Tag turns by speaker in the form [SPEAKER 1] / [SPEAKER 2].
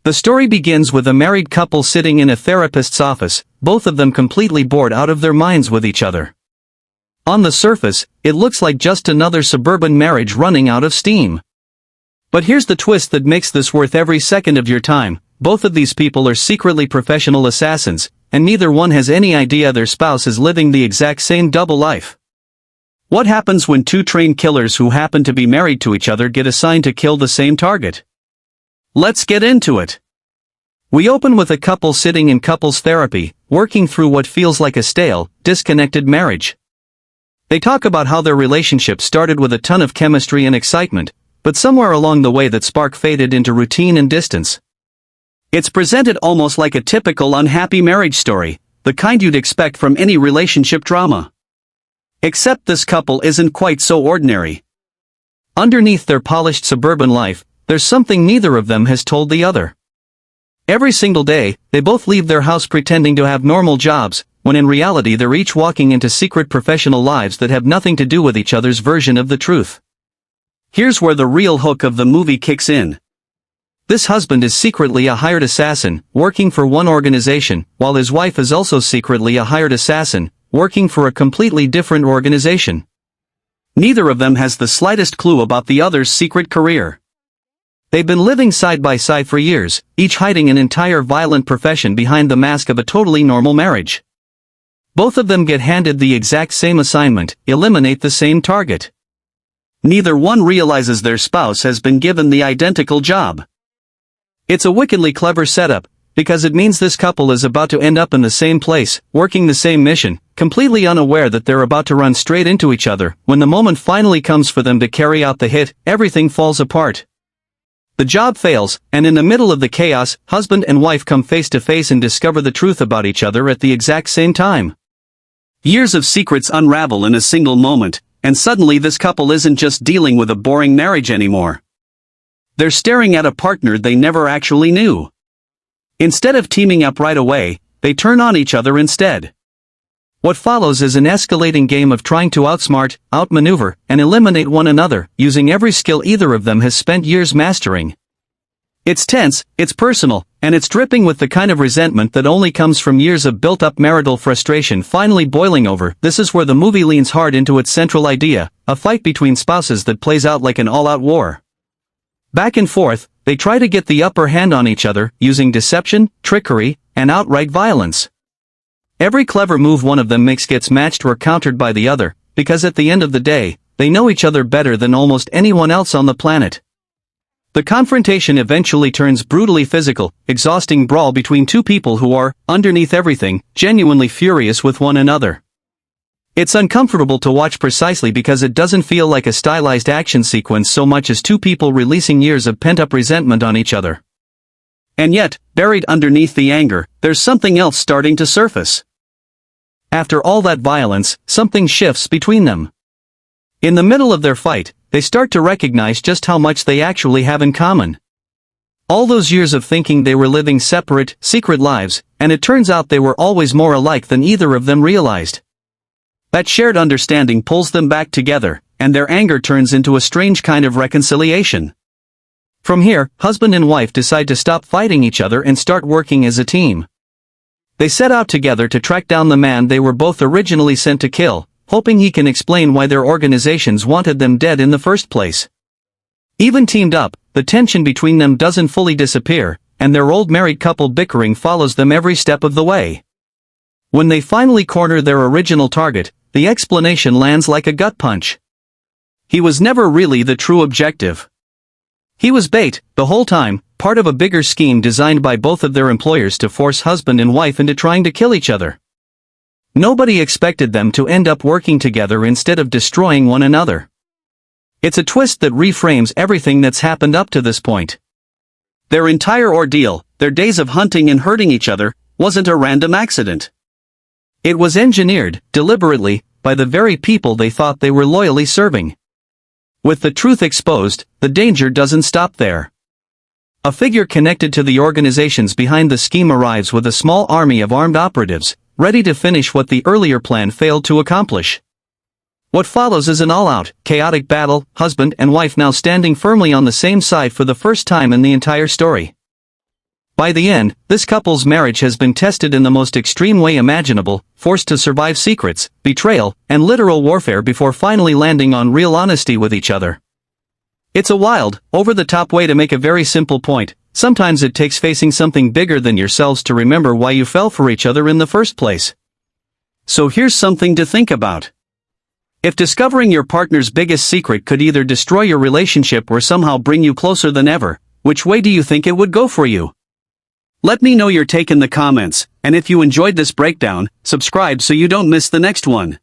[SPEAKER 1] The story begins with a married couple sitting in a therapist's office, both of them completely bored out of their minds with each other. On the surface, it looks like just another suburban marriage running out of steam. But here's the twist that makes this worth every second of your time: both of these people are secretly professional assassins, and neither one has any idea their spouse is living the exact same double life. What happens when two trained killers who happen to be married to each other get assigned to kill the same target? Let's get into it. We open with a couple sitting in couples therapy, working through what feels like a stale, disconnected marriage. They talk about how their relationship started with a ton of chemistry and excitement, but somewhere along the way that spark faded into routine and distance. It's presented almost like a typical unhappy marriage story, the kind you'd expect from any relationship drama. Except this couple isn't quite so ordinary. Underneath their polished suburban life, there's something neither of them has told the other. Every single day, they both leave their house pretending to have normal jobs, when in reality they're each walking into secret professional lives that have nothing to do with each other's version of the truth. Here's where the real hook of the movie kicks in. This husband is secretly a hired assassin, working for one organization, while his wife is also secretly a hired assassin, working for a completely different organization. Neither of them has the slightest clue about the other's secret career. They've been living side by side for years, each hiding an entire violent profession behind the mask of a totally normal marriage. Both of them get handed the exact same assignment: eliminate the same target. Neither one realizes their spouse has been given the identical job. It's a wickedly clever setup, because it means this couple is about to end up in the same place, working the same mission, completely unaware that they're about to run straight into each other. When the moment finally comes for them to carry out the hit, everything falls apart. The job fails, and in the middle of the chaos, husband and wife come face to face and discover the truth about each other at the exact same time. Years of secrets unravel in a single moment, and suddenly this couple isn't just dealing with a boring marriage anymore. They're staring at a partner they never actually knew. Instead of teaming up right away, they turn on each other instead. What follows is an escalating game of trying to outsmart, outmaneuver, and eliminate one another, using every skill either of them has spent years mastering. It's tense, it's personal, and it's dripping with the kind of resentment that only comes from years of built-up marital frustration finally boiling over. This is where the movie leans hard into its central idea, a fight between spouses that plays out like an all-out war. Back and forth, they try to get the upper hand on each other, using deception, trickery, and outright violence. Every clever move one of them makes gets matched or countered by the other, because at the end of the day, they know each other better than almost anyone else on the planet. The confrontation eventually turns brutally physical, exhausting brawl between two people who are, underneath everything, genuinely furious with one another. It's uncomfortable to watch precisely because it doesn't feel like a stylized action sequence so much as two people releasing years of pent-up resentment on each other. And yet, buried underneath the anger, there's something else starting to surface. After all that violence, something shifts between them. In the middle of their fight, they start to recognize just how much they actually have in common. All those years of thinking they were living separate, secret lives, and it turns out they were always more alike than either of them realized. That shared understanding pulls them back together, and their anger turns into a strange kind of reconciliation. From here, husband and wife decide to stop fighting each other and start working as a team. They set out together to track down the man they were both originally sent to kill, hoping he can explain why their organizations wanted them dead in the first place. Even teamed up, the tension between them doesn't fully disappear, and their old married couple bickering follows them every step of the way. When they finally corner their original target, the explanation lands like a gut punch. He was never really the true objective. He was bait, the whole time, part of a bigger scheme designed by both of their employers to force husband and wife into trying to kill each other. Nobody expected them to end up working together instead of destroying one another. It's a twist that reframes everything that's happened up to this point. Their entire ordeal, their days of hunting and hurting each other, wasn't a random accident. It was engineered, deliberately, by the very people they thought they were loyally serving. With the truth exposed, the danger doesn't stop there. A figure connected to the organizations behind the scheme arrives with a small army of armed operatives, ready to finish what the earlier plan failed to accomplish. What follows is an all-out, chaotic battle, husband and wife now standing firmly on the same side for the first time in the entire story. By the end, this couple's marriage has been tested in the most extreme way imaginable, forced to survive secrets, betrayal, and literal warfare before finally landing on real honesty with each other. It's a wild, over-the-top way to make a very simple point. Sometimes it takes facing something bigger than yourselves to remember why you fell for each other in the first place. So here's something to think about. If discovering your partner's biggest secret could either destroy your relationship or somehow bring you closer than ever, which way do you think it would go for you? Let me know your take in the comments, and if you enjoyed this breakdown, subscribe so you don't miss the next one.